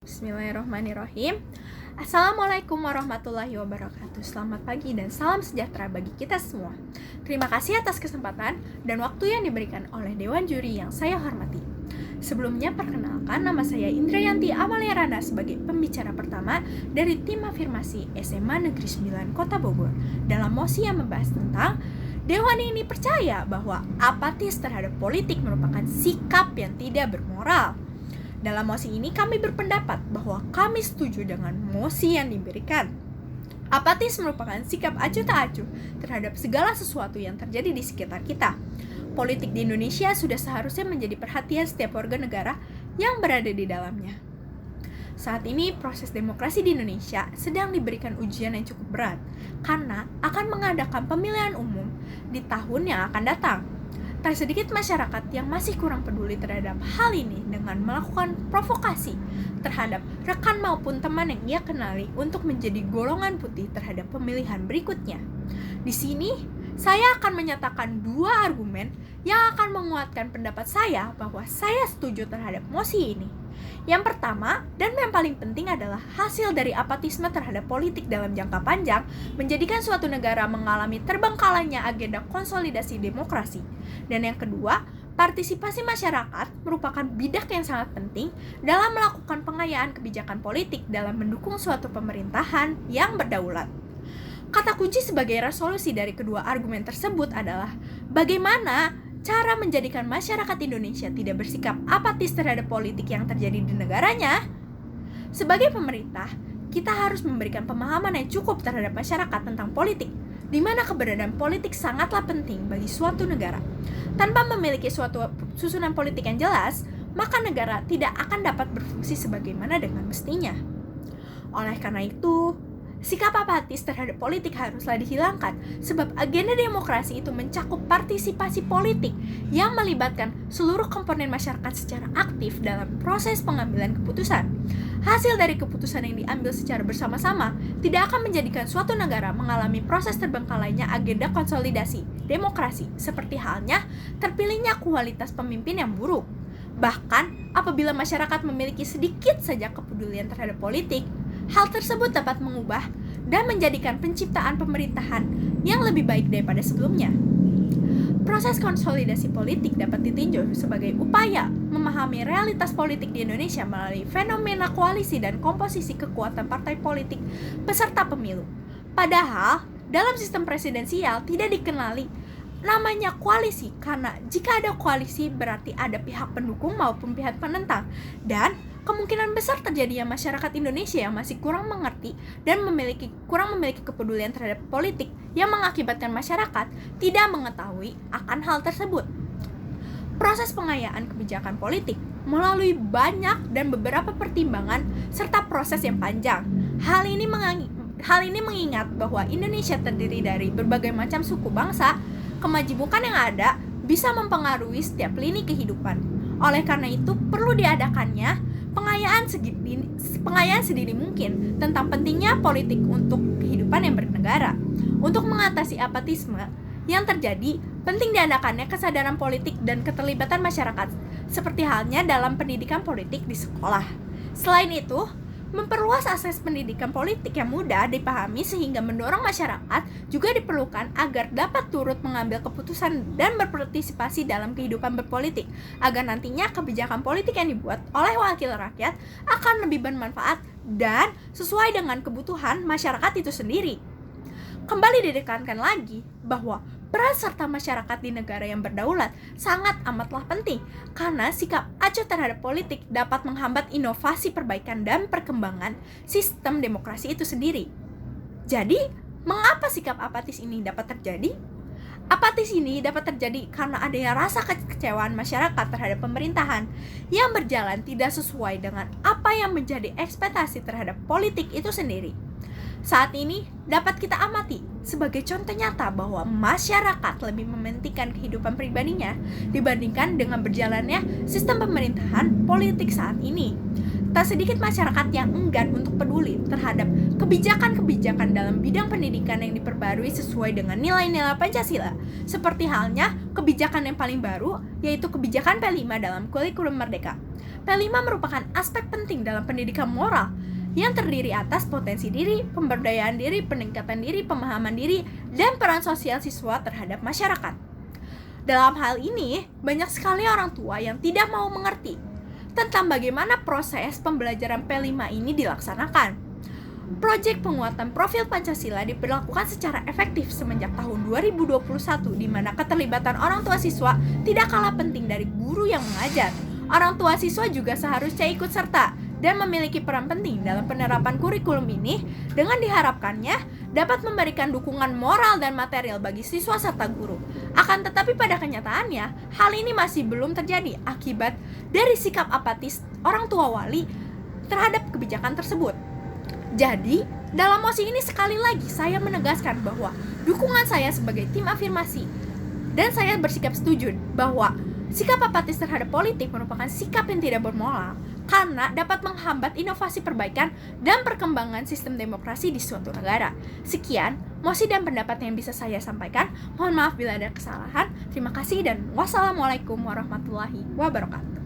Bismillahirrahmanirrahim. Assalamualaikum warahmatullahi wabarakatuh. Selamat pagi dan salam sejahtera bagi kita semua. Terima kasih atas kesempatan dan waktu yang diberikan oleh Dewan Juri yang saya hormati. Sebelumnya perkenalkan, nama saya Indrayanti Amalia Rana sebagai pembicara pertama dari tim afirmasi SMA Negeri 9 Kota Bogor dalam mosi yang membahas tentang Dewan ini percaya bahwa apatis terhadap politik merupakan sikap yang tidak bermoral. Dalam mosi ini kami berpendapat bahwa kami setuju dengan mosi yang diberikan. Apatis merupakan sikap acuh tak acuh terhadap segala sesuatu yang terjadi di sekitar kita. Politik di Indonesia sudah seharusnya menjadi perhatian setiap warga negara yang berada di dalamnya. Saat ini proses demokrasi di Indonesia sedang diberikan ujian yang cukup berat karena akan mengadakan pemilihan umum di tahun yang akan datang. Tak sedikit masyarakat yang masih kurang peduli terhadap hal ini dengan melakukan provokasi terhadap rekan maupun teman yang ia kenali untuk menjadi golongan putih terhadap pemilihan berikutnya. Di sini, saya akan menyatakan dua argumen yang akan menguatkan pendapat saya bahwa saya setuju terhadap mosi ini. Yang pertama, dan yang paling penting adalah hasil dari apatisme terhadap politik dalam jangka panjang menjadikan suatu negara mengalami terbengkalainya agenda konsolidasi demokrasi. Dan yang kedua, partisipasi masyarakat merupakan bidak yang sangat penting dalam melakukan pengayaan kebijakan politik dalam mendukung suatu pemerintahan yang berdaulat. Kata kunci sebagai resolusi dari kedua argumen tersebut adalah bagaimana cara menjadikan masyarakat Indonesia tidak bersikap apatis terhadap politik yang terjadi di negaranya. Sebagai pemerintah, kita harus memberikan pemahaman yang cukup terhadap masyarakat tentang politik, di mana keberadaan politik sangatlah penting bagi suatu negara. Tanpa memiliki suatu susunan politik yang jelas, maka negara tidak akan dapat berfungsi sebagaimana dengan mestinya. Oleh karena itu, sikap apatis terhadap politik haruslah dihilangkan, sebab agenda demokrasi itu mencakup partisipasi politik yang melibatkan seluruh komponen masyarakat secara aktif dalam proses pengambilan keputusan. Hasil dari keputusan yang diambil secara bersama-sama tidak akan menjadikan suatu negara mengalami proses terbengkalainya agenda konsolidasi demokrasi, seperti halnya terpilihnya kualitas pemimpin yang buruk. Bahkan, apabila masyarakat memiliki sedikit saja kepedulian terhadap politik, hal tersebut dapat mengubah dan menjadikan penciptaan pemerintahan yang lebih baik daripada sebelumnya. Proses konsolidasi politik dapat ditinjau sebagai upaya memahami realitas politik di Indonesia melalui fenomena koalisi dan komposisi kekuatan partai politik peserta pemilu. Padahal, dalam sistem presidensial tidak dikenali namanya koalisi, karena jika ada koalisi berarti ada pihak pendukung maupun pihak penentang, dan kemungkinan besar terjadinya masyarakat Indonesia yang masih kurang mengerti dan kurang memiliki kepedulian terhadap politik yang mengakibatkan masyarakat tidak mengetahui akan hal tersebut. Proses pengayaan kebijakan politik melalui banyak dan beberapa pertimbangan serta proses yang panjang. Hal ini mengingat bahwa Indonesia terdiri dari berbagai macam suku bangsa. Kemajemukan yang ada bisa mempengaruhi setiap lini kehidupan. Oleh karena itu, perlu diadakannya pengayaan sedini mungkin tentang pentingnya politik untuk kehidupan yang bernegara. Untuk mengatasi apatisme yang terjadi, penting diadakannya kesadaran politik dan keterlibatan masyarakat, seperti halnya dalam pendidikan politik di sekolah. Selain itu, memperluas akses pendidikan politik yang mudah dipahami sehingga mendorong masyarakat juga diperlukan agar dapat turut mengambil keputusan dan berpartisipasi dalam kehidupan berpolitik, agar nantinya kebijakan politik yang dibuat oleh wakil rakyat akan lebih bermanfaat dan sesuai dengan kebutuhan masyarakat itu sendiri. Kembali ditekankan lagi bahwa peran serta masyarakat di negara yang berdaulat sangat amatlah penting, karena sikap acuh terhadap politik dapat menghambat inovasi perbaikan dan perkembangan sistem demokrasi itu sendiri. Jadi, mengapa sikap apatis ini dapat terjadi? Apatis ini dapat terjadi karena adanya rasa kekecewaan masyarakat terhadap pemerintahan yang berjalan tidak sesuai dengan apa yang menjadi ekspektasi terhadap politik itu sendiri. Saat ini dapat kita amati sebagai contoh nyata bahwa masyarakat lebih mementingkan kehidupan pribadinya dibandingkan dengan berjalannya sistem pemerintahan politik saat ini. Tak sedikit masyarakat yang enggan untuk peduli terhadap kebijakan-kebijakan dalam bidang pendidikan yang diperbarui sesuai dengan nilai-nilai Pancasila, seperti halnya kebijakan yang paling baru, yaitu kebijakan P5 dalam kurikulum Merdeka. P5 merupakan aspek penting dalam pendidikan moral yang terdiri atas potensi diri, pemberdayaan diri, peningkatan diri, pemahaman diri, dan peran sosial siswa terhadap masyarakat. Dalam hal ini, banyak sekali orang tua yang tidak mau mengerti tentang bagaimana proses pembelajaran P5 ini dilaksanakan. Proyek penguatan profil Pancasila diberlakukan secara efektif semenjak tahun 2021, di mana keterlibatan orang tua siswa tidak kalah penting dari guru yang mengajar. Orang tua siswa juga seharusnya ikut serta dan memiliki peran penting dalam penerapan kurikulum ini, dengan diharapkannya dapat memberikan dukungan moral dan material bagi siswa serta guru. Akan tetapi pada kenyataannya, hal ini masih belum terjadi akibat dari sikap apatis orang tua wali terhadap kebijakan tersebut. Jadi, dalam mosi ini sekali lagi saya menegaskan bahwa dukungan saya sebagai tim afirmasi, dan saya bersikap setuju bahwa sikap apatis terhadap politik merupakan sikap yang tidak bermoral karena dapat menghambat inovasi perbaikan dan perkembangan sistem demokrasi di suatu negara. Sekian mosi dan pendapat yang bisa saya sampaikan. Mohon maaf bila ada kesalahan. Terima kasih dan wassalamualaikum warahmatullahi wabarakatuh.